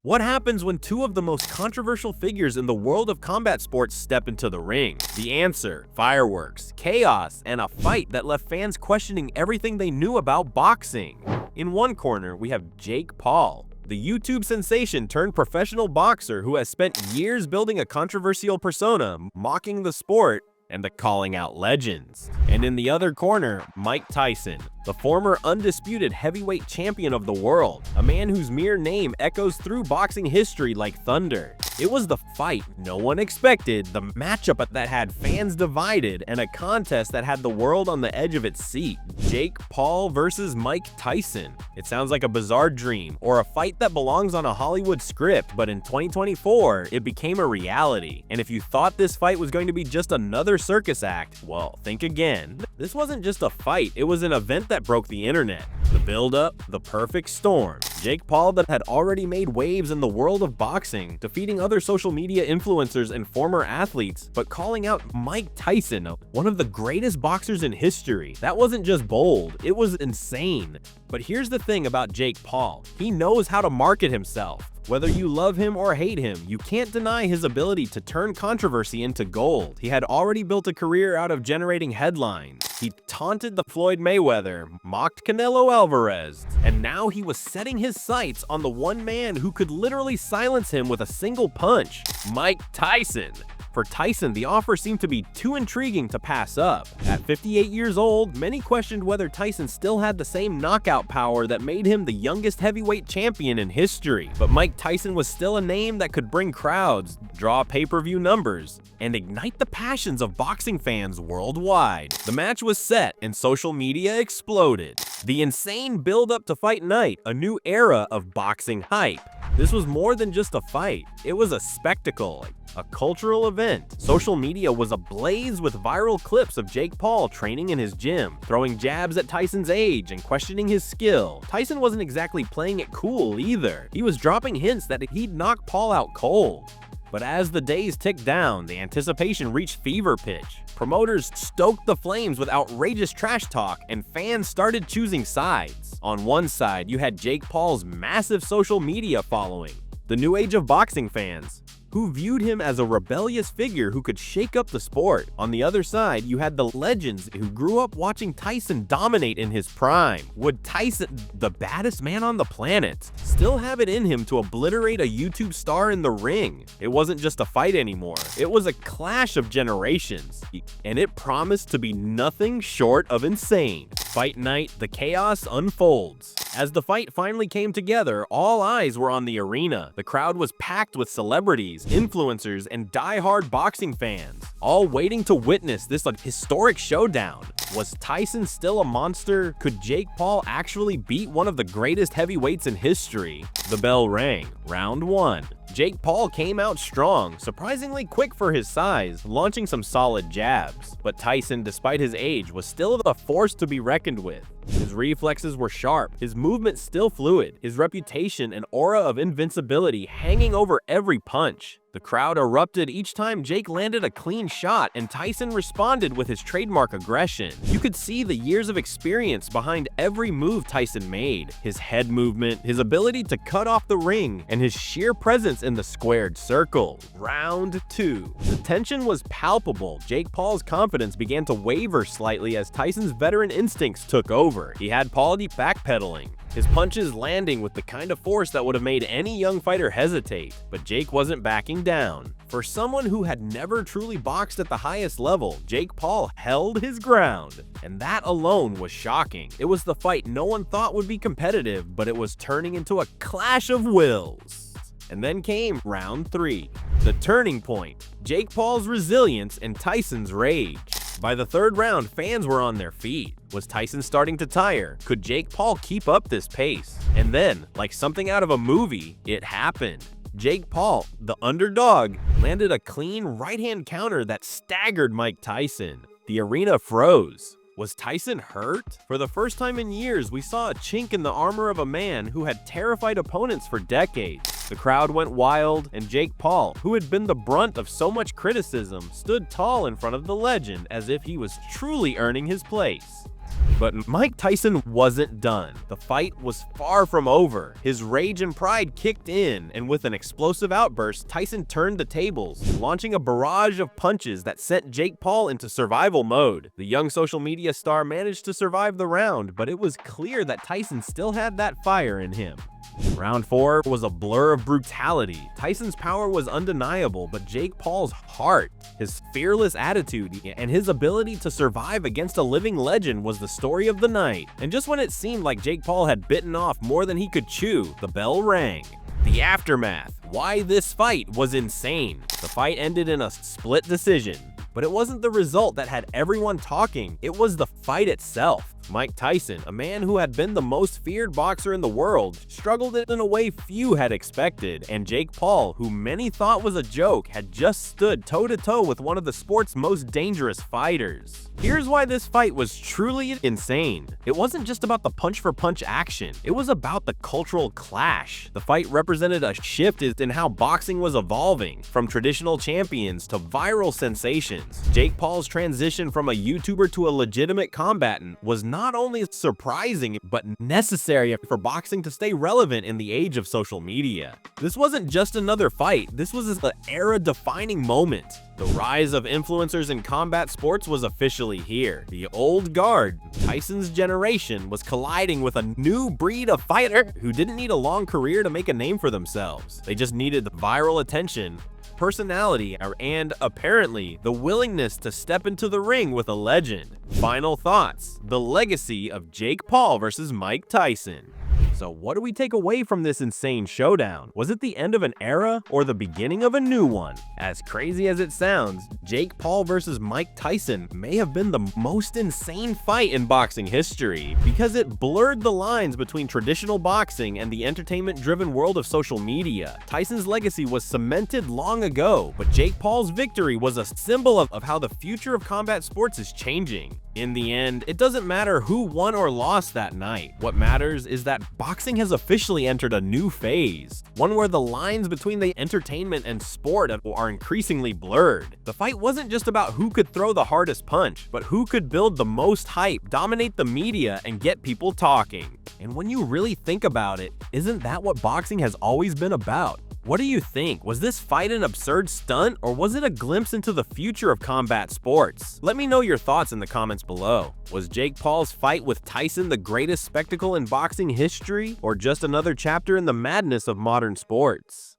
What happens when two of the most controversial figures in the world of combat sports step into the ring? The answer: fireworks, chaos, and a fight that left fans questioning everything they knew about boxing. In one corner, we have Jake Paul, the YouTube sensation turned professional boxer who has spent years building a controversial persona, mocking the sport and calling out legends. And in the other corner, Mike Tyson, the former undisputed heavyweight champion of the world, a man whose mere name echoes through boxing history like thunder. It was the fight no one expected, the matchup that had fans divided, and a contest that had the world on the edge of its seat. Jake Paul versus Mike Tyson. It sounds like a bizarre dream, or a fight that belongs on a Hollywood script, but in 2024, it became a reality. And if you thought this fight was going to be just another circus act, well, think again. This wasn't just a fight, it was an event that broke the internet. The build-up, the perfect storm. Jake Paul, that had already made waves in the world of boxing, defeating other social media influencers and former athletes, but calling out Mike Tyson, one of the greatest boxers in history. That wasn't just bold, it was insane. But here's the thing about Jake Paul. He knows how to market himself. Whether you love him or hate him, you can't deny his ability to turn controversy into gold. He had already built a career out of generating headlines. He taunted the Floyd Mayweather, mocked Canelo Alvarez, and now he was setting his sights on the one man who could literally silence him with a single punch: Mike Tyson. For Tyson, the offer seemed to be too intriguing to pass up. At 58 years old, many questioned whether Tyson still had the same knockout power that made him the youngest heavyweight champion in history. But Mike Tyson was still a name that could bring crowds, draw pay-per-view numbers, and ignite the passions of boxing fans worldwide. The match was set and social media exploded. The insane build-up to fight night, a new era of boxing hype. This was more than just a fight, it was a spectacle, a cultural event. Social media was ablaze with viral clips of Jake Paul training in his gym, throwing jabs at Tyson's age and questioning his skill. Tyson wasn't exactly playing it cool either. He was dropping hints that he'd knock Paul out cold. But as the days ticked down, the anticipation reached fever pitch. Promoters stoked the flames with outrageous trash talk, and fans started choosing sides. On one side, you had Jake Paul's massive social media following, the new age of boxing fans, who viewed him as a rebellious figure who could shake up the sport. On the other side, you had the legends who grew up watching Tyson dominate in his prime. Would Tyson, the baddest man on the planet, still have it in him to obliterate a YouTube star in the ring? It wasn't just a fight anymore. It was a clash of generations, and it promised to be nothing short of insane. Fight night, the chaos unfolds. As the fight finally came together, all eyes were on the arena. The crowd was packed with celebrities, influencers, and die-hard boxing fans, all waiting to witness this historic showdown. Was Tyson still a monster? Could Jake Paul actually beat one of the greatest heavyweights in history? The bell rang. Round 1. Jake Paul came out strong, surprisingly quick for his size, launching some solid jabs. But Tyson, despite his age, was still a force to be reckoned with. His reflexes were sharp, his movement still fluid, his reputation an aura of invincibility hanging over every punch. The crowd erupted each time Jake landed a clean shot, and Tyson responded with his trademark aggression. You could see the years of experience behind every move Tyson made. His head movement, his ability to cut off the ring, and his sheer presence in the squared circle. Round 2. The tension was palpable. Jake Paul's confidence began to waver slightly as Tyson's veteran instincts took over. He had Paul backpedaling, his punches landing with the kind of force that would have made any young fighter hesitate. But Jake wasn't backing down. For someone who had never truly boxed at the highest level, Jake Paul held his ground, and that alone was shocking. It was the fight no one thought would be competitive, but it was turning into a clash of wills. And then came round 3, the turning point, Jake Paul's resilience and Tyson's rage. By the third round, fans were on their feet. Was Tyson starting to tire? Could Jake Paul keep up this pace? And then, like something out of a movie, it happened. Jake Paul, the underdog, landed a clean right-hand counter that staggered Mike Tyson. The arena froze. Was Tyson hurt? For the first time in years, we saw a chink in the armor of a man who had terrified opponents for decades. The crowd went wild, and Jake Paul, who had been the brunt of so much criticism, stood tall in front of the legend as if he was truly earning his place. But Mike Tyson wasn't done. The fight was far from over. His rage and pride kicked in, and with an explosive outburst, Tyson turned the tables, launching a barrage of punches that sent Jake Paul into survival mode. The young social media star managed to survive the round, but it was clear that Tyson still had that fire in him. Round 4 was a blur of brutality. Tyson's power was undeniable, but Jake Paul's heart, his fearless attitude, and his ability to survive against a living legend was the story of the night. And just when it seemed like Jake Paul had bitten off more than he could chew, the bell rang. The aftermath. Why this fight was insane. The fight ended in a split decision. But it wasn't the result that had everyone talking, it was the fight itself. Mike Tyson, a man who had been the most feared boxer in the world, struggled in a way few had expected, and Jake Paul, who many thought was a joke, had just stood toe-to-toe with one of the sport's most dangerous fighters. Here's why this fight was truly insane. It wasn't just about the punch-for-punch action, it was about the cultural clash. The fight represented a shift in how boxing was evolving, from traditional champions to viral sensations. Jake Paul's transition from a YouTuber to a legitimate combatant was not only surprising, but necessary for boxing to stay relevant in the age of social media. This wasn't just another fight, this was an era-defining moment. The rise of influencers in combat sports was officially here. The old guard, Tyson's generation, was colliding with a new breed of fighter who didn't need a long career to make a name for themselves. They just needed the viral attention, personality, and apparently the willingness to step into the ring with a legend. Final thoughts: the legacy of Jake Paul versus Mike Tyson. So what do we take away from this insane showdown? Was it the end of an era or the beginning of a new one? As crazy as it sounds, Jake Paul versus Mike Tyson may have been the most insane fight in boxing history because it blurred the lines between traditional boxing and the entertainment-driven world of social media. Tyson's legacy was cemented long ago, but Jake Paul's victory was a symbol of how the future of combat sports is changing. In the end, it doesn't matter who won or lost that night. What matters is that boxing has officially entered a new phase, one where the lines between the entertainment and sport are increasingly blurred. The fight wasn't just about who could throw the hardest punch, but who could build the most hype, dominate the media, and get people talking. And when you really think about it, isn't that what boxing has always been about? What do you think? Was this fight an absurd stunt, or was it a glimpse into the future of combat sports? Let me know your thoughts in the comments below. Was Jake Paul's fight with Tyson the greatest spectacle in boxing history, or just another chapter in the madness of modern sports?